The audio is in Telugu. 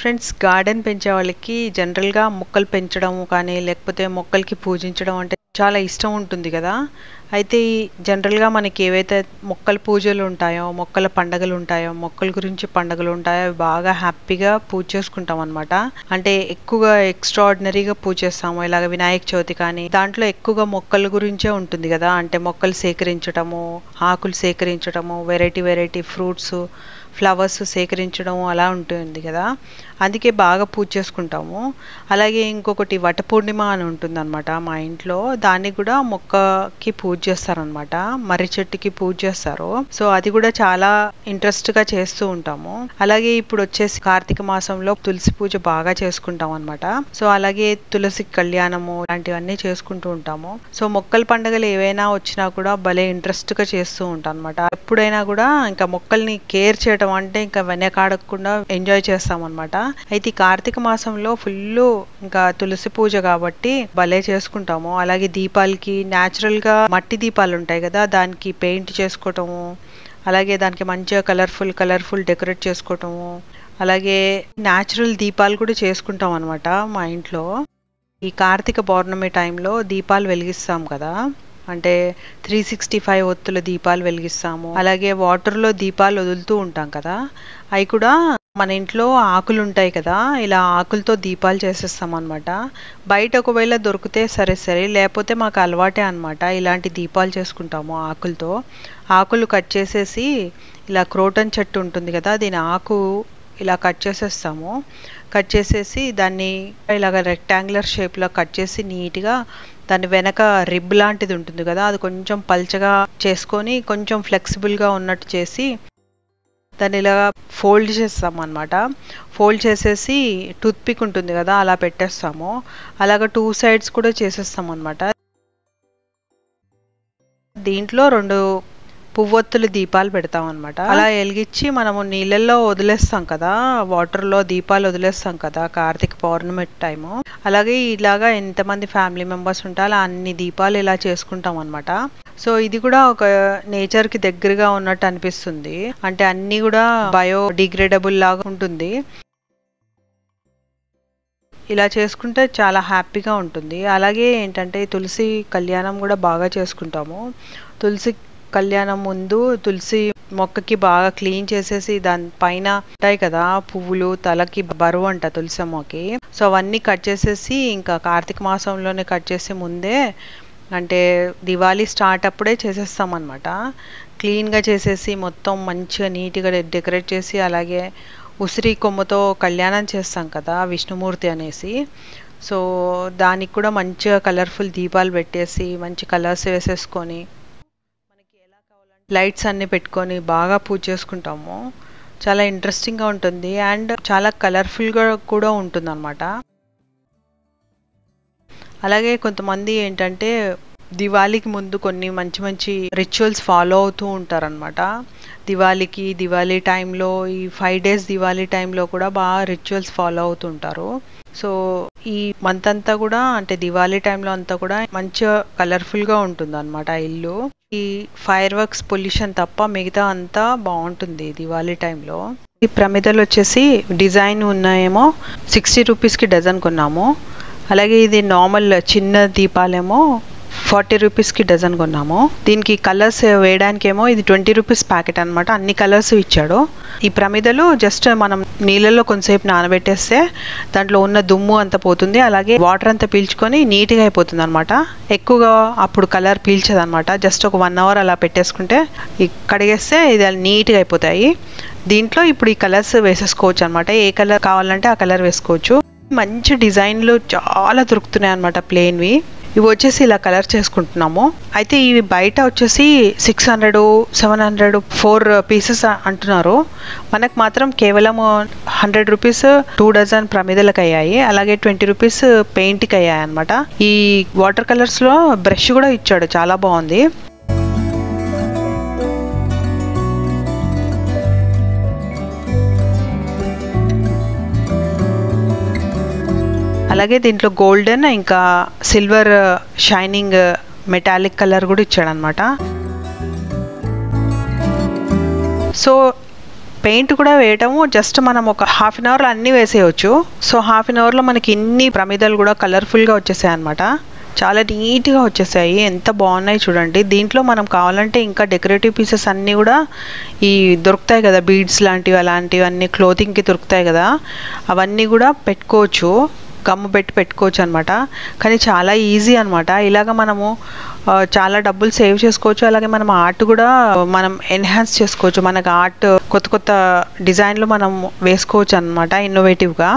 ఫ్రెండ్స్, గార్డెన్ పెంచే వాళ్ళకి జనరల్గా మొక్కలు పెంచడం కానీ లేకపోతే మొక్కలకి పూజించడం అంటే చాలా ఇష్టం ఉంటుంది కదా. అయితే జనరల్గా మనకి ఏవైతే మొక్కల పూజలు ఉంటాయో, మొక్కల పండగలు ఉంటాయో, మొక్కల గురించి పండగలు ఉంటాయో అవి బాగా హ్యాపీగా పూజ చేసుకుంటాం అనమాట. అంటే ఎక్కువగా ఎక్స్ట్రాడినరీగా పూజ చేస్తాము. ఇలాగ వినాయక చవితి కానీ దాంట్లో ఎక్కువగా మొక్కల గురించే ఉంటుంది కదా. అంటే మొక్కలు సేకరించడము, ఆకులు సేకరించడము, వెరైటీ వెరైటీ ఫ్రూట్స్, ఫ్లవర్స్ సేకరించడం అలా ఉంటుంది కదా. అందుకే బాగా పూజ చేసుకుంటాము. అలాగే ఇంకొకటి వట పూర్ణిమ అని ఉంటుంది అనమాట మా ఇంట్లో. దాన్ని కూడా మొక్కకి పూజ చేస్తారనమాట, మర్రి చెట్టుకి పూజ చేస్తారు. సో అది కూడా చాలా ఇంట్రెస్ట్గా చేస్తూ ఉంటాము. అలాగే ఇప్పుడు వచ్చేసి కార్తీక మాసంలో తులసి పూజ బాగా చేసుకుంటాం అనమాట. సో అలాగే తులసి కళ్యాణము ఇలాంటివన్నీ చేసుకుంటూ ఉంటాము. సో మొక్కల పండుగలు ఏవైనా వచ్చినా కూడా భలే ఇంట్రెస్ట్గా చేస్తూ ఉంటాం అనమాట. ఎప్పుడైనా కూడా ఇంకా మొక్కల్ని కేర్ చేయడం అంటే ఇంకా వెనకాడకుండా ఎంజాయ్ చేస్తాం అనమాట. అయితే ఈ కార్తీక మాసంలో ఫుల్ ఇంకా తులసి పూజ కాబట్టి భలే చేసుకుంటాము. అలాగే దీపాలకి న్యాచురల్ గా మట్టి దీపాలు ఉంటాయి కదా, దానికి పెయింట్ చేసుకోవటము, అలాగే దానికి మంచిగా కలర్ఫుల్ డెకరేట్ చేసుకోవటము, అలాగే న్యాచురల్ దీపాలు కూడా చేసుకుంటాం అనమాట మా ఇంట్లో. ఈ కార్తీక పౌర్ణమి టైంలో దీపాలు వెలిగిస్తాం కదా, అంటే 365 ఒత్తుల దీపాలు వెలిగిస్తాము. అలాగే వాటర్లో దీపాలు వదులుతూ ఉంటాం కదా, అవి కూడా మన ఇంట్లో ఆకులు ఉంటాయి కదా, ఇలా ఆకులతో దీపాలు చేసేస్తాం అనమాట. బయట ఒకవేళ దొరికితే సరే, లేకపోతే మాకు అలవాటే అనమాట. ఇలాంటి దీపాలు చేసుకుంటాము ఆకులతో. ఆకులు కట్ చేసేసి ఇలా క్రోటన్ చెట్టు ఉంటుంది కదా, దీని ఆకు ఇలా కట్ చేసేస్తాము. కట్ చేసేసి దాన్ని ఇలాగ రెక్టాంగులర్ షేప్లో కట్ చేసి నీట్గా దాని వెనక రిబ్ లాంటిది ఉంటుంది కదా, అది కొంచెం పల్చగా చేసుకొని కొంచెం ఫ్లెక్సిబుల్గా ఉన్నట్టు చేసి దాన్ని ఇలా ఫోల్డ్ చేస్తాం అనమాట. ఫోల్డ్ చేసేసి టూత్ పిక్ ఉంటుంది కదా అలా పెట్టేస్తాము. అలాగ 2 సైడ్స్ కూడా చేసేస్తాం అనమాట. దీంట్లో 2 పువ్వొత్తుల దీపాలు పెడతాం అనమాట. అలా వెలిగించి మనము నీళ్ళల్లో వదిలేస్తాం కదా, వాటర్లో దీపాలు వదిలేస్తాం కదా కార్తీక పౌర్ణమి టైము. అలాగే ఇలాగా ఎంతమంది ఫ్యామిలీ మెంబర్స్ ఉంటారో అన్ని దీపాలు ఇలా చేసుకుంటాం అనమాట. సో ఇది కూడా ఒక నేచర్కి దగ్గరగా ఉన్నట్టు అనిపిస్తుంది. అంటే అన్నీ కూడా బయోడిగ్రేడబుల్ లాగా ఉంటుంది. ఇలా చేసుకుంటే చాలా హ్యాపీగా ఉంటుంది. అలాగే ఏంటంటే తులసి కళ్యాణం కూడా బాగా చేసుకుంటాము. తులసి కళ్యాణం ముందు తులసి మొక్కకి బాగా క్లీన్ చేసేసి దానిపైన ఉంటాయి కదా పువ్వులు, తలకి బరువు అంట తులసి మొక్కకి. సో అవన్నీ కట్ చేసేసి ఇంకా కార్తీక మాసంలోనే కట్ చేసి ముందే అంటే దివాళీ స్టార్ట్ అప్పుడే చేసేస్తాం అనమాట. క్లీన్గా చేసేసి మొత్తం మంచిగా నీట్గా డెకరేట్ చేసి, అలాగే ఉసిరి కొమ్మతో కళ్యాణం చేస్తాం కదా విష్ణుమూర్తి అనేసి. సో దానికి కూడా మంచిగా కలర్ఫుల్ దీపాలు పెట్టేసి మంచి కలర్స్ వేసేసుకొని మనకి ఎలా కావాలంటే లైట్స్ అన్నీ పెట్టుకొని బాగా పూజ చేసుకుంటాము. చాలా ఇంట్రెస్టింగ్గా ఉంటుంది అండ్ చాలా కలర్ఫుల్గా కూడా ఉంటుంది అనమాట. అలాగే కొంతమంది ఏంటంటే దివాళీకి ముందు కొన్ని మంచి రిచువల్స్ ఫాలో అవుతూ ఉంటారనమాట. దివాళీ టైంలో ఈ 5 days దివాళీ టైంలో కూడా బాగా రిచువల్స్ ఫాలో అవుతుంటారు. సో ఈ మంత్ అంతా కూడా అంటే దివాళీ టైంలో అంతా కూడా మంచిగా కలర్ఫుల్గా ఉంటుంది అనమాట ఇల్లు. ఈ ఫైర్ వర్క్స్ పొల్యూషన్ తప్ప మిగతా అంతా బాగుంటుంది దివాళీ టైంలో. ఈ ప్రమిదలు వచ్చేసి డిజైన్ ఉన్నాయేమో 60 రూపీస్కి డజన్ కొన్నాము. అలాగే ఇది నార్మల్ చిన్న దీపాలేమో 40 రూపీస్కి డజన్ కొన్నాము. దీనికి కలర్స్ వేయడానికేమో ఇది 20 రూపీస్ ప్యాకెట్ అనమాట. అన్ని కలర్స్ ఇచ్చాడు. ఈ ప్రమిదలు జస్ట్ మనం నీళ్ళల్లో కొంతసేపు నానబెట్టేస్తే దాంట్లో ఉన్న దుమ్ము అంతా పోతుంది, అలాగే వాటర్ అంతా పీల్చుకొని నీట్గా అయిపోతుంది అనమాట. ఎక్కువగా అప్పుడు కలర్ పీల్చదు అనమాట. జస్ట్ ఒక 1 hour అలా పెట్టేసుకుంటే కడిగేస్తే ఇది నీట్గా అయిపోతాయి. దీంట్లో ఇప్పుడు ఈ కలర్స్ వేసేసుకోవచ్చు అనమాట. ఏ కలర్ కావాలంటే ఆ కలర్ వేసుకోవచ్చు. మంచి డిజైన్లు చాలా దొరుకుతున్నాయి అనమాట ప్లెయిన్వి. ఇవి వచ్చేసి ఇలా కలర్ చేసుకుంటున్నాము. అయితే ఇవి బయట వచ్చేసి 600, 700 4 pieces అంటున్నారు. మనకు మాత్రం కేవలం 100 రూపీస్ 2 డజన్ ప్రమిదలకు అయ్యాయి. అలాగే 20 రూపీస్ పెయింట్కి అయ్యాయి అనమాట. ఈ వాటర్ కలర్స్లో బ్రష్ కూడా ఇచ్చాడు, చాలా బాగుంది. అలాగే దీంట్లో గోల్డెన్ ఇంకా సిల్వర్ షైనింగ్ మెటాలిక్ కలర్ కూడా ఇచ్చాడు అనమాట. సో పెయింట్ కూడా వేయటము జస్ట్ మనం ఒక హాఫ్ అన్ అవర్లో అన్నీ వేసేయచ్చు. సో హాఫ్ అన్ అవర్లో మనకి ఇన్ని ప్రమిదలు కూడా కలర్ఫుల్గా వచ్చేసాయి అనమాట. చాలా నీట్గా వచ్చేసాయి, ఎంత బాగున్నాయి చూడండి. దీంట్లో మనం కావాలంటే ఇంకా డెకరేటివ్ పీసెస్ అన్నీ కూడా ఈ దొరుకుతాయి కదా, బీడ్స్ లాంటివి అలాంటివన్నీ క్లోతింగ్కి దొరుకుతాయి కదా, అవన్నీ కూడా పెట్టుకోవచ్చు, గమ్ము పెట్టి పెట్టుకోవచ్చు అనమాట. కానీ చాలా ఈజీ అనమాట. ఇలాగ మనము చాలా డబ్బులు సేవ్ చేసుకోవచ్చు. అలాగే మనం ఆర్ట్ కూడా మనం ఎన్హాన్స్ చేసుకోవచ్చు. మనకు ఆర్ట్ కొత్త కొత్త డిజైన్లు మనం వేసుకోవచ్చు అనమాట ఇన్నోవేటివ్గా.